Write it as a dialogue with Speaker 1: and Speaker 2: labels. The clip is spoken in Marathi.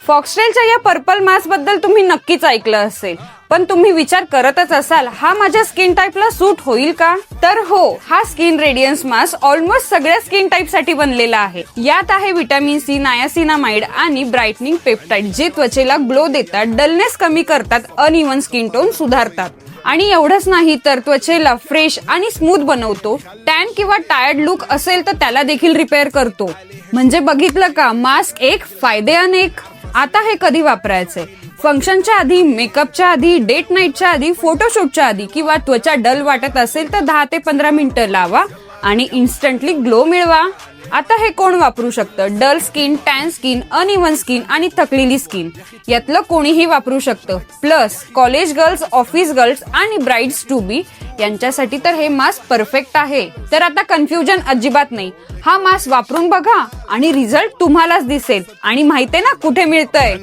Speaker 1: फॉक्सटेलच्या या पर्पल मास्क बद्दल तुम्ही नक्कीच ऐकलं असेल, पण तुम्ही विचार करतच असाल हा माझ्या स्किन टाइपला सूट होईल का? तर हो, हा स्किन रेडियन्स मास्क ऑलमोस्ट सगळ्या स्किन टाइप साठी बनलेला आहे. यात आहे व्हिटॅमिन सी, नायासिनामाइड आणि ब्राईटनिंग पेप्टाइड, जे त्वचेला ग्लो देतात, डलनेस कमी करतात, अनइव्हन स्किन टोन सुधारतात. आणि एवढंच नाही तर त्वचेला फ्रेश आणि स्मूथ बनवतो. टॅन किंवा टायर्ड लुक असेल तर त्याला देखील रिपेअर करतो. म्हणजे बघितलं का, मास्क एक फायदे अनेक. आता हे कधी वापरायचे? फंक्शनच्या आधी, मेकअपच्या आधी, डेट नाईटच्या आधी, फोटोशूटच्या आधी किंवा त्वचा डल वाटत असेल तर 10 ते 15 मिनिटं लावा आणि इन्स्टंटली ग्लो मिळवा. आता हे कोण वापरू शकतं? Dull skin, tan skin, uneven skin आणि थकलेली स्किन यातलं कोणीही वापरू शकतं. Plus college girls, office girls आणि ब्राइड्स टू बी यांच्यासाठी तर हे मास्क परफेक्ट आहे. तर आता कन्फ्युजन अजिबात नाही. हा मास्क वापरून बघा आणि रिझल्ट तुम्हालाच दिसेल. आणि माहितीये ना कुठे मिळतंय?